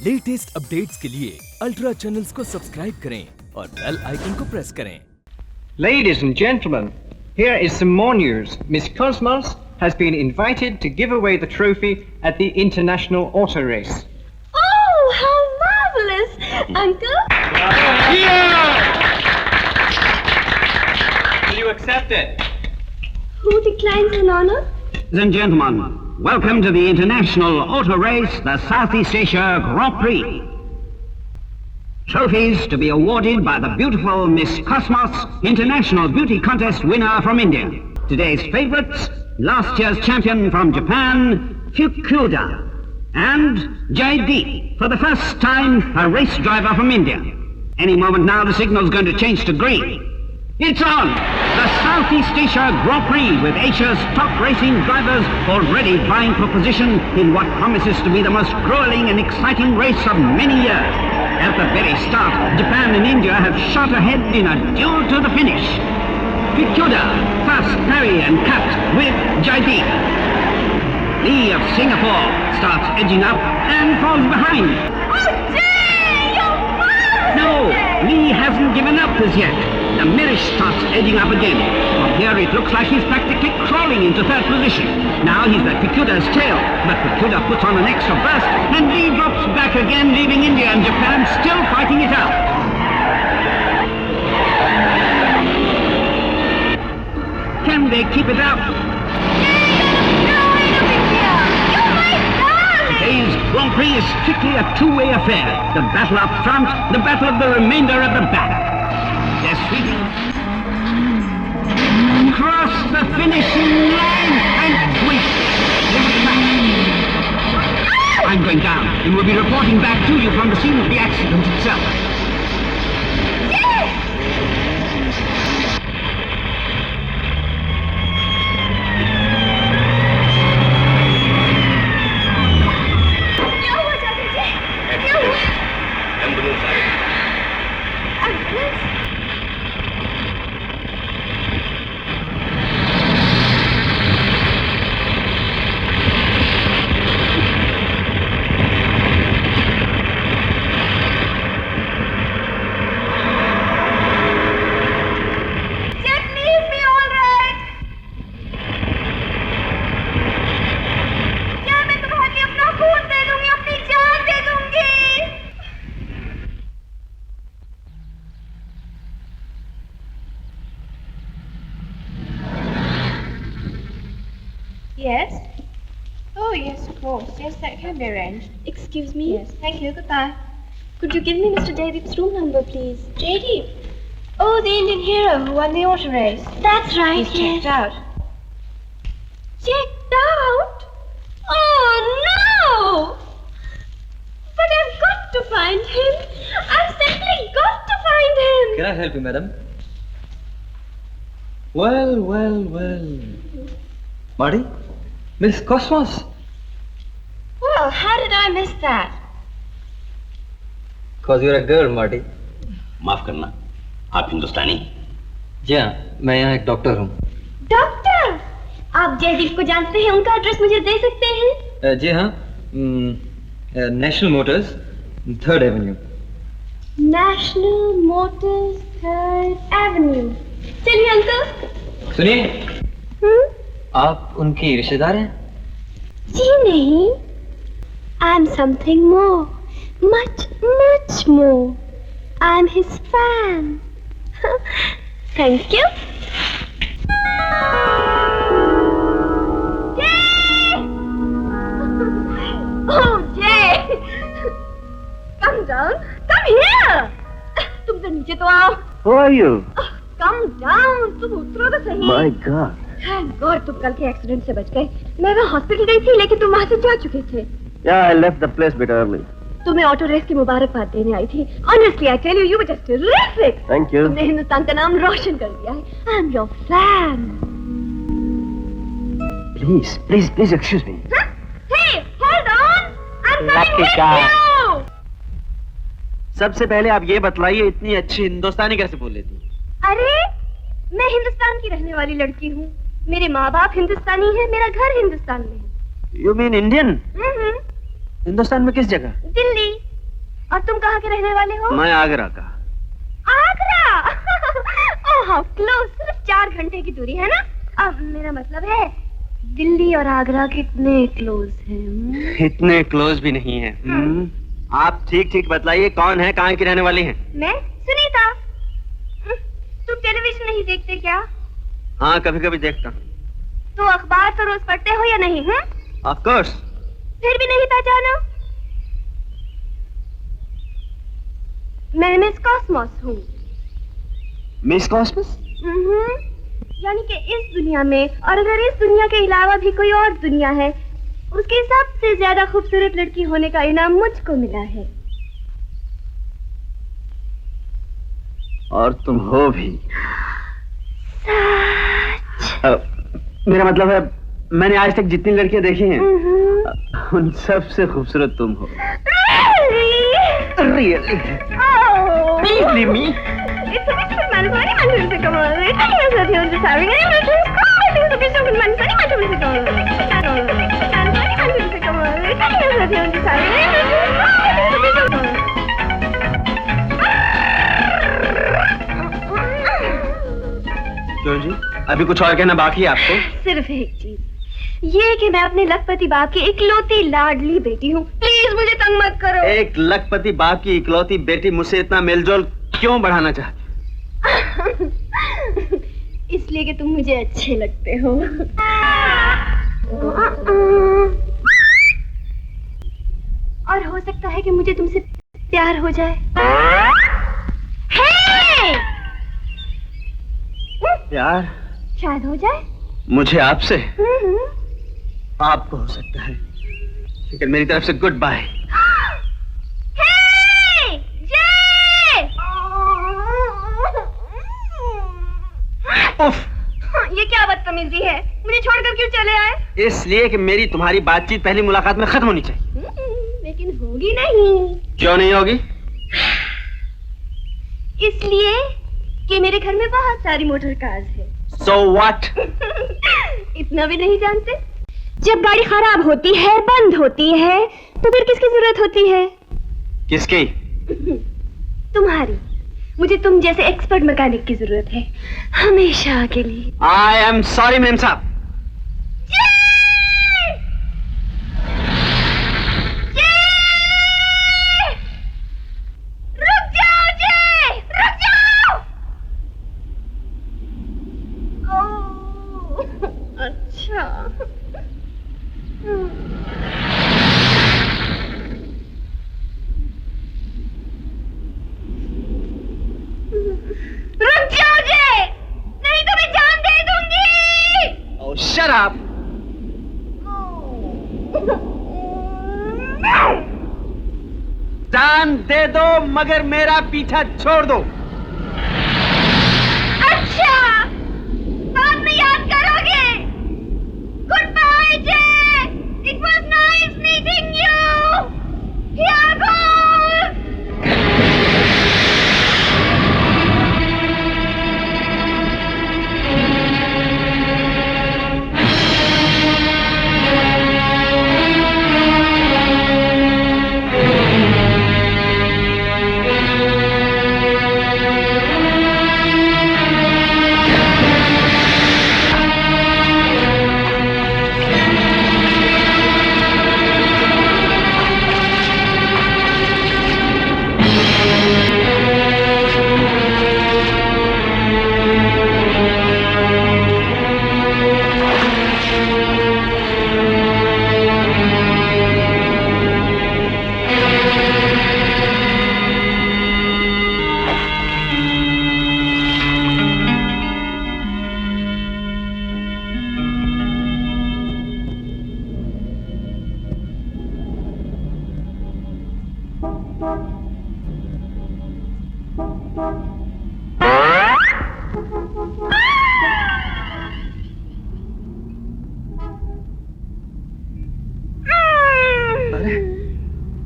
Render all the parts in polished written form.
Latest updates के लिए ultra channels को सब्सक्राइब करें और बेल आइकन को प्रेस करें। Ladies and gentlemen, here is some more news. Miss Cosmos has been invited to give away the trophy at the International Auto Race. Oh, how marvelous! Uncle? Will you accept it? Who declines an honor? Ladies and gentlemen, welcome to the International Auto Race, the Southeast Asia Grand Prix. Trophies to be awarded by the beautiful Miss Cosmos, International Beauty Contest winner from India. Today's favourites, last year's champion from Japan, Fukuda, and Jaideep, for the first time a race driver from India. Any moment now the signal's going to change to green. It's on! The Southeast Asia Grand Prix with Asia's top racing drivers already vying for position in what promises to be the most grueling and exciting race of many years. At the very start, Japan and India have shot ahead in a duel to the finish. Fukuda fast parry and cut with Jaideep. Lee of Singapore starts edging up and falls behind. Oh, Jay! You're marvelous! No, Lee hasn't given up as yet. The Mirish starts edging up again. From here it looks like he's practically crawling into third position. Now he's at Fukuda's tail, but Fukuda puts on an extra burst and Lee drops back again, leaving India and Japan still fighting it out. Can they keep it up? Today's Grand Prix is strictly a two-way affair. The battle up front, the battle of the remainder at the back. They're sweeping. Cross the finishing line and sweep. I'm going down and will be reporting back to you from the scene of the accident itself. Yes? Oh, yes, of course. Yes, that can be arranged. Excuse me? Yes, thank you. Goodbye. Could you give me Mr. Jaideep's room number, please? Jaideep? Oh, the Indian hero who won the auto race. That's right, He's yes. checked out. Checked out? Oh, no! But I've got to find him. I've simply got to find him. Can I help you, madam? Well. Marty? Miss Cosmos? Well, how did I miss that? Because you're a girl, Marty. माफ करना, आप हिंदुस्तानी? जी हाँ, मैं यहाँ एक doctor हूँ। Doctor? आप जयदीप को जानते हैं? उनका एड्रेस मुझे दे सकते हैं? जी हाँ, national Motors, 3rd Avenue. National Motors 3rd Avenue. चलिए अंकल। सुनिए, आप उनकी रिश्तेदार हैं? जी नहीं, I am something more, much more. I am his fan. Thank you. Jay! Oh, Jay! Come down. Come here. तुम तो नीचे तो आओ. Who are you? Come down. तुम उतरो तो सही. My God. Thank God तुम कल के एक्सीडेंट से बच गए। मैं वहाँ हॉस्पिटल गई थी, लेकिन तुम वहाँ से जा चुके थे। Yeah, I left the place a bit early. तुम्हें ऑटो रेस की मुबारकबाद देने आई थी। Honestly, I tell you, you were just terrific. Thank you. तुमने हिंदुस्तान का नाम रोशन कर दिया है। I'm your fan. Please excuse me. Huh? Hey, hold on. I'm coming Lucky with guy. you. सबसे पहले आप ये बतलाइए, इतनी अच्छी हिंदुस्तानी कैसे बोल लेती? अरे, मैं हिंदुस्तान की रहने वाली लड़की हूँ। मेरे माँ बाप हिंदुस्तानी हैं, मेरा घर हिंदुस्तान में है। You mean Indian? हम्म। हिंदुस्तान में किस जगह? दिल्ली। और तुम कहाँ के रहने वाले हो? मैं आगरा का। आगरा? ओह हाउ क्लोज, सिर्फ 4 घंटे की दूरी है ना? अब मेरा मतलब है दिल्ली और आगरा कितने क्लोज हैं? इतने क्लोज भी नहीं है। आप ठीक ठीक बतलाइए, कौन है, कहाँ की रहने वाली हैं? मैं सुनीता। तुम टेलीविजन नहीं देखते क्या? हाँ, कभी कभी देखता। तो अखबार तो रोज पढ़ते हो या नहीं? Of course. फिर भी नहीं पहचाना? मैं मिस कॉस्मोस हूँ। Miss Cosmos? यानी कि इस दुनिया में, और अगर इस दुनिया के अलावा भी कोई और दुनिया है, उसकी सबसे ज्यादा खूबसूरत लड़की होने का इनाम मुझको मिला है। और तुम हो भी। मेरा मतलब है, मैंने आज तक जितनी लड़कियां देखी हैं, उन सबसे खूबसूरत तुम हो। Really? Please leave me. It's a bit manipulating, manipulating, come on. It's not even that you're just having any emotions. It's a bit of manipulating, manipulating, come on. Manipulating, manipulating, come on. It's not even that you're just having any emotions. It's a bit of क्यों जी, अभी कुछ और कहना बाकी है आपको? सिर्फ एक चीज, ये कि मैं अपने लखपति बाप की इकलौती लाडली बेटी हूँ। प्लीज मुझे तंग मत करो। एक लखपति बाप की इकलौती बेटी मुझसे इतना मेलजोल क्यों बढ़ाना चाहती? इसलिए कि तुम मुझे अच्छे लगते हो। और हो सकता है कि मुझे तुमसे प्यार हो जाए। प्यार शायद हो जाए। मुझे आपसे? आपको हो सकता है, लेकिन मेरी तरफ से गुड बाय। ये क्या बदतमीजी है? मुझे छोड़कर क्यों चले आए? इसलिए कि मेरी तुम्हारी बातचीत पहली मुलाकात में खत्म होनी चाहिए। लेकिन होगी नहीं। क्यों नहीं होगी? इसलिए कि मेरे घर में बहुत सारी मोटर कार्स है। So what? इतना भी नहीं जानते? जब गाड़ी खराब होती है, बंद होती है, तो फिर किसकी जरूरत होती है? किसकी? तुम्हारी। मुझे तुम जैसे एक्सपर्ट मैकेनिक की जरूरत है, हमेशा के लिए। I am sorry, मैम साहब। रुक जाओ जे, रुक जाओ। ओह, अच्छा। रुक जाओ जे, नहीं तो मैं जान दे दूंगी। Oh, shut up. जान दे दो, मगर मेरा पीछा छोड़ दो। अच्छा, बाद में याद करोगे। गुड बाय जे, it was nice meeting you. Here goes.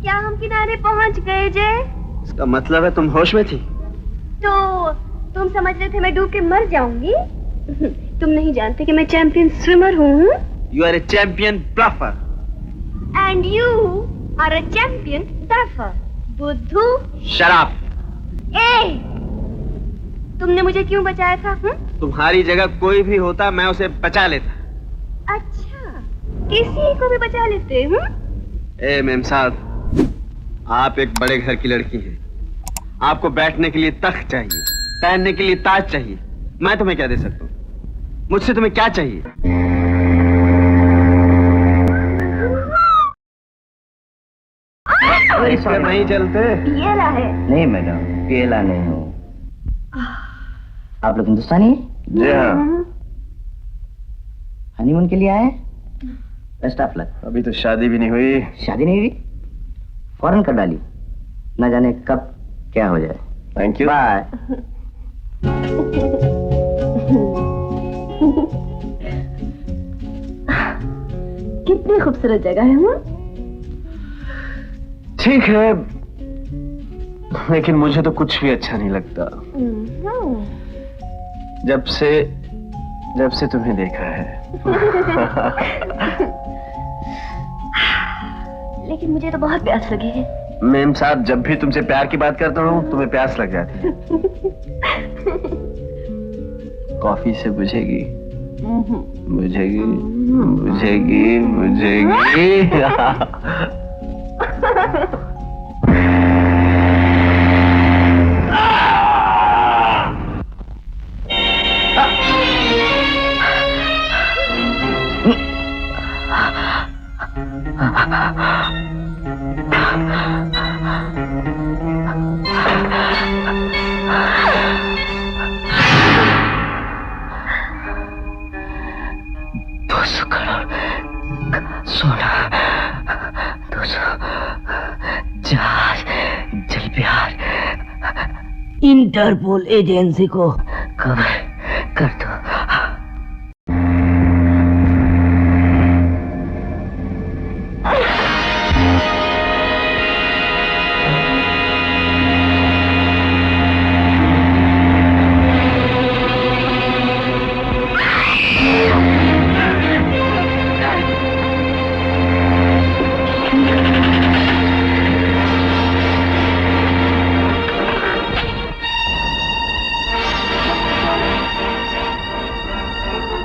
क्या हम किनारे पहुंच गए जे? इसका मतलब है तुम होश में थी? तो तुम समझ रहे थे मैं डूब के मर जाऊंगी? तुम नहीं जानते कि मैं चैंपियन स्विमर हूँ। You are a champion bluffer. And you are a champion duffer. बुद्धू। शराब। ए, तुमने मुझे क्यों बचाया था? तुम्हारी जगह कोई भी होता मैं उसे बचा लेता। अच्छा, किसी को भी बचा लेते? ए मेम साहब, आप एक बड़े घर की लड़की हैं। आपको बैठने के लिए तख्त चाहिए, पहनने के लिए ताज चाहिए। मैं तुम्हें क्या दे सकता हूँ? मुझसे तुम्हें क्या चाहिए? इस पर नहीं चलते। पियला है। नहीं मैडम, पियला नहीं हूँ। आप लोग हिंदुस्तानी? जी हाँ। हनीमून के लिए आए? Best of luck. अभी तो शादी भी नहीं हुई। शादी नहीं हुई? फौरन कर डाली, न जाने कब क्या हो जाए। Thank you. बाय। कितनी खूबसूरत जगह है। ठीक है, लेकिन मुझे तो कुछ भी अच्छा नहीं लगता जब से तुम्हें देखा है। लेकिन मुझे तो बहुत प्यास लगी है। मेम साहब, जब भी तुमसे प्यार की बात करता हूँ तुम्हें प्यास लग जाती है। कॉफी से बुझेगी, बुझेगी, बुझेगी, बुझेगी। सोना, 200 जहाज, जल बिहार, इंटरपोल एजेंसी को खबर कर दो।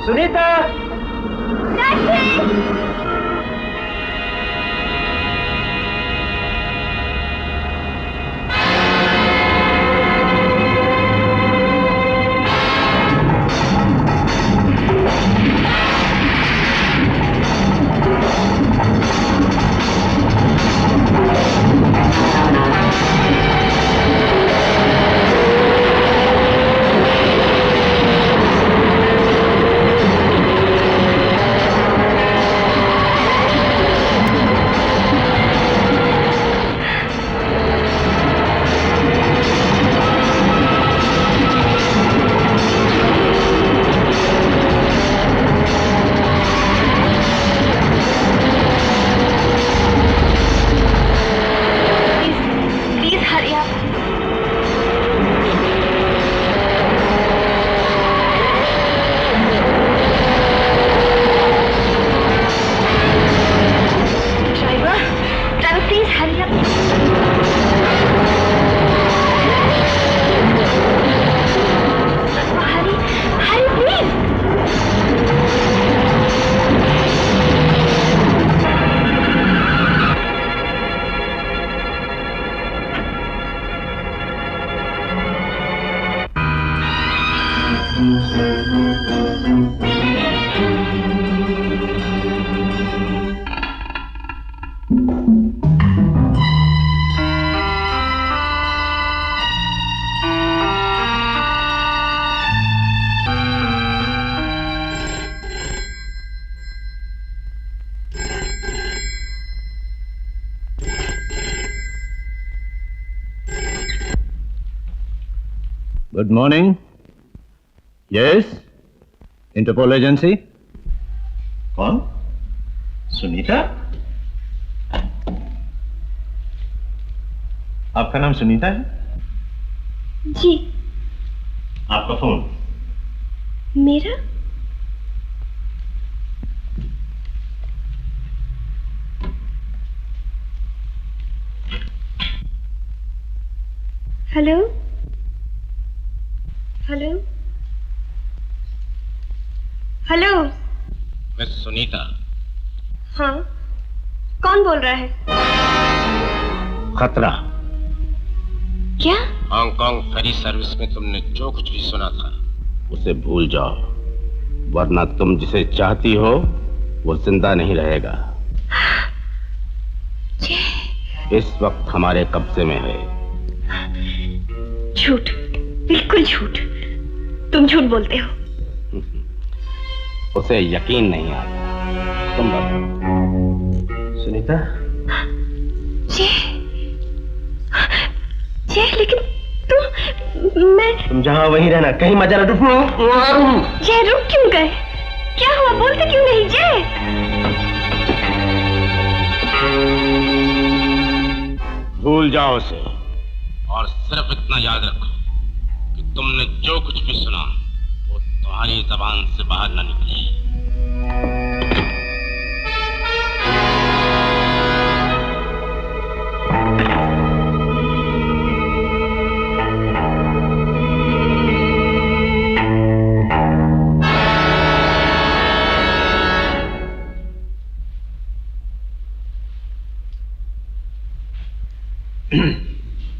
Sunita, good morning. Yes, Interpol agency. कौन? सुनीता? आपका नाम सुनीता है? जी। आपका फोन? मेरा? Hello hello hello. Miss Sunita. हाँ, कौन बोल रहा है? खतरा। क्या? हांगकांग फेरी सर्विस में तुमने जो कुछ भी सुना था उसे भूल जाओ, वरना तुम जिसे चाहती हो वो जिंदा नहीं रहेगा। इस वक्त हमारे कब्जे में है। झूठ, बिल्कुल झूठ। तुम झूठ बोलते हो। उसे यकीन नहीं आता। तुम बताओ। सुनीता। लेकिन तुम जहां वहीं रहना, कहीं मजा ना जय रुक क्यों गए? क्या हुआ, बोलते क्यों नहीं जय? भूल जाओ उसे और सिर्फ इतना याद रखो कि तुमने जो कुछ भी सुना वो तुम्हारी जबान से बाहर न निकले।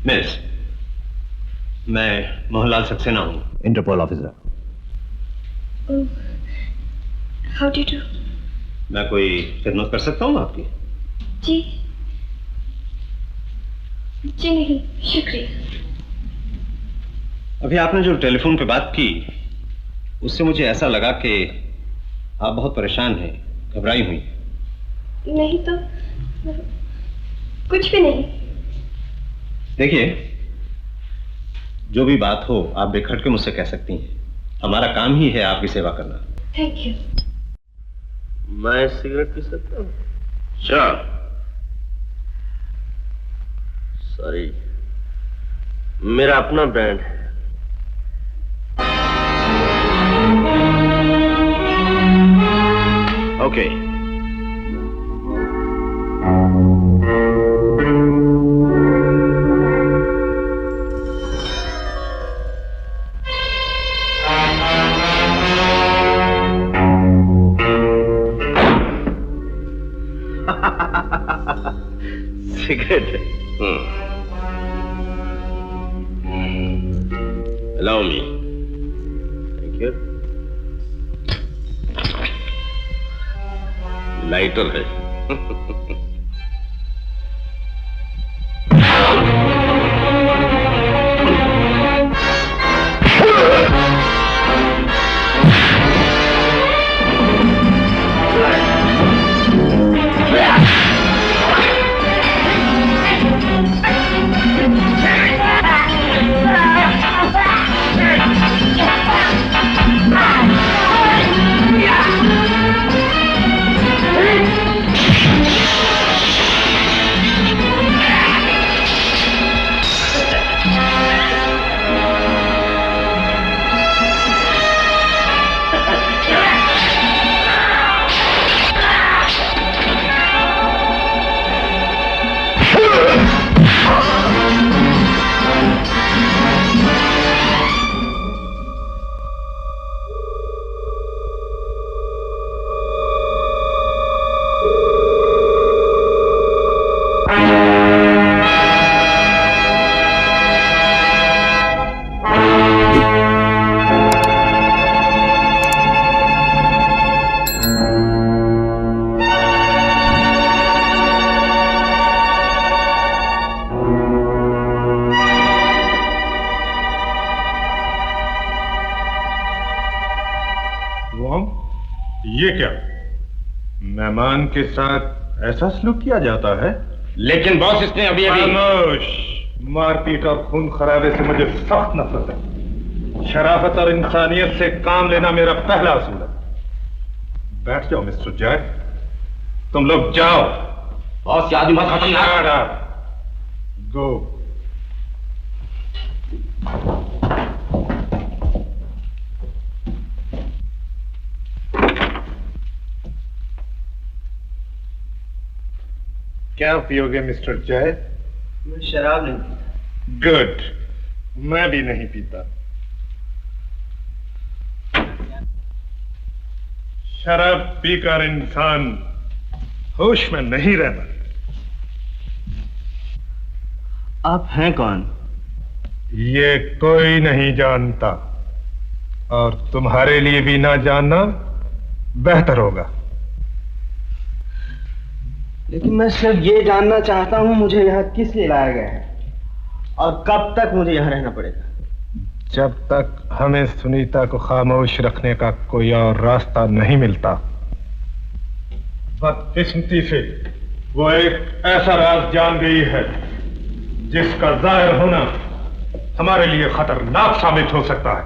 मिस, मैं मोहनलाल सक्सेना हूं, Interpol officer. How do do? मैं कोई खिदमत कर सकता हूं आपकी? जी जी नहीं, शुक्रिया। अभी आपने जो टेलीफोन पे बात की उससे मुझे ऐसा लगा कि आप बहुत परेशान हैं, घबराई हुई। नहीं तो कुछ भी नहीं। देखिए, जो भी बात हो आप बेखट के मुझसे कह सकती हैं। हमारा काम ही है आपकी सेवा करना। Thank you. मैं सिगरेट पी सकता हूँ? श्योर। सॉरी, मेरा अपना ब्रांड है। Okay. Cigarette. Allow me. Thank you. Lighter है। ये क्या, मेहमान के साथ ऐसा सलूक किया जाता है? लेकिन बॉस, इसने अभी खामोश। मारपीट और खून खराबे से मुझे सख्त नफरत है। शराफत और इंसानियत से काम लेना मेरा पहला असूल है। बैठ जाओ मिस्टर जय, तुम लोग जाओ। बॉस, ये आदमी बहुत खतरनाक है। गो। क्या पियोगे मिस्टर जय? मैं शराब नहीं पीता। गुड। मैं भी नहीं पीता। शराब पीकर इंसान होश में नहीं रहता। आप हैं कौन? ये कोई नहीं जानता, और तुम्हारे लिए भी ना जानना बेहतर होगा। लेकिन मैं सिर्फ ये जानना चाहता हूं, मुझे यहाँ किस लिए लाया गया है और कब तक मुझे यहाँ रहना पड़ेगा? जब तक हमें सुनीता को खामोश रखने का कोई और रास्ता नहीं मिलता। बदकिस्मती से वो एक ऐसा राज जान गई है जिसका जाहिर होना हमारे लिए खतरनाक साबित हो सकता है।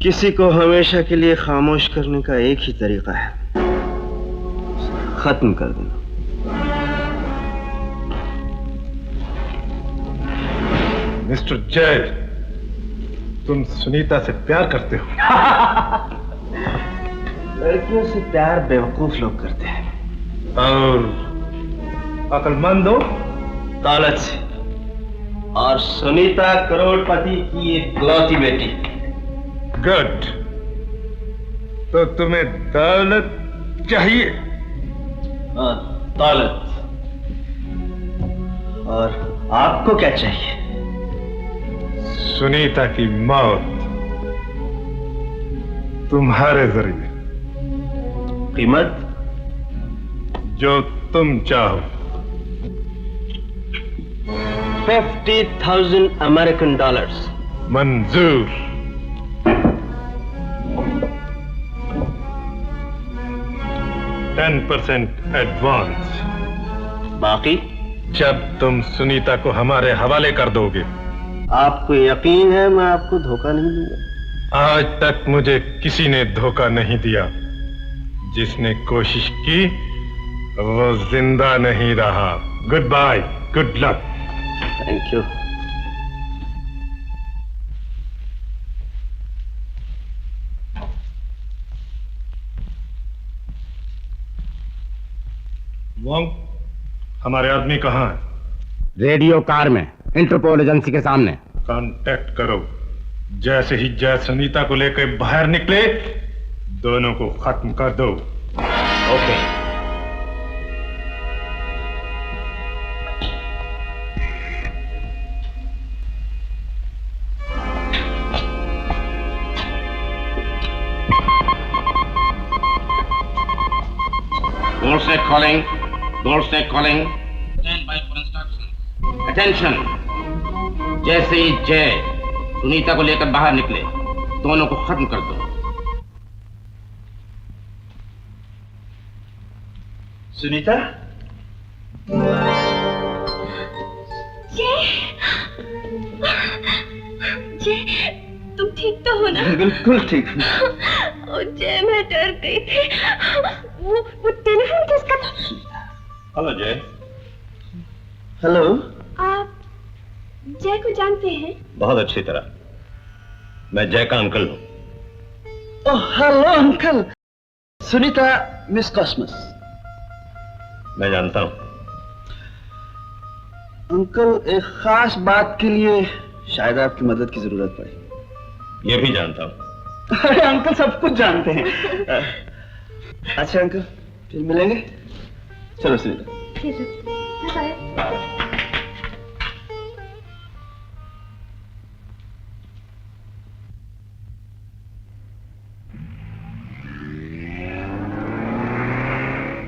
किसी को हमेशा के लिए खामोश करने का एक ही तरीका है, खत्म कर देना। मिस्टर जय, तुम सुनीता से प्यार करते हो? लड़कियों से प्यार बेवकूफ लोग करते हैं, और अक्लमंद हो दौलत से। और सुनीता करोड़पति की एक इकलौती बेटी। गुड, तो तुम्हें दौलत चाहिए? दौलत। और आपको क्या चाहिए? सुनीता की मौत तुम्हारे जरिए। कीमत? जो तुम चाहो। 50,000 अमेरिकन डॉलर्स। मंजूर। %10 एडवांस। बाकी जब तुम सुनीता को हमारे हवाले कर दोगे। आपको यकीन है मैं आपको धोखा नहीं दूंगा? आज तक मुझे किसी ने धोखा नहीं दिया। जिसने कोशिश की वो जिंदा नहीं रहा। Goodbye, good luck. Thank you. Wong, हमारे आदमी कहाँ है? रेडियो कार में, इंटरपोल एजेंसी के सामने। कांटेक्ट करो। जैसे ही जय सुनीता को लेकर बाहर निकले, दोनों को खत्म कर दो। Okay. Doorstep calling. Doorstep calling. Stand by for instructions. Attention. जैसे ही जय सुनीता को लेकर बाहर निकले, दोनों को खत्म कर दो। सुनीता? जय, जय, तुम ठीक तो हो ना? बिल्कुल ठीक हूँ। ओ जय, मैं डर गई थी। वो टेलीफोन किसका था? हेलो जय। हेलो। आप जय को जानते हैं? बहुत अच्छी तरह। मैं जय का अंकल हूँ। Oh hello uncle. Sunita miss cosmos. मैं जानता हूँ। अंकल, एक खास बात के लिए शायद आपकी मदद की जरूरत पड़े। ये भी जानता हूँ। अरे अंकल सब कुछ जानते हैं। अच्छा अंकल, फिर मिलेंगे। चलो सुनीता। ठीक है, बाय।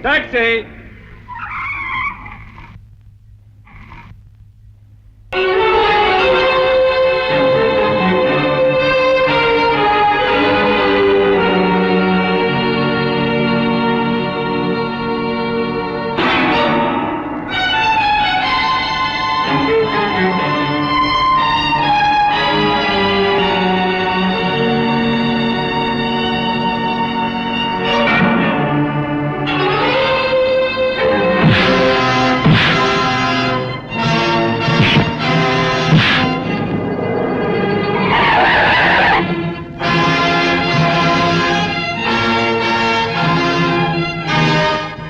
टैक्सी।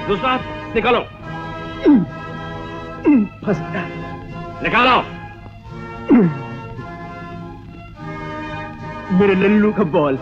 दूसरा निकालो। फंस गया। निकालो। मेरे लल्लू का बॉल।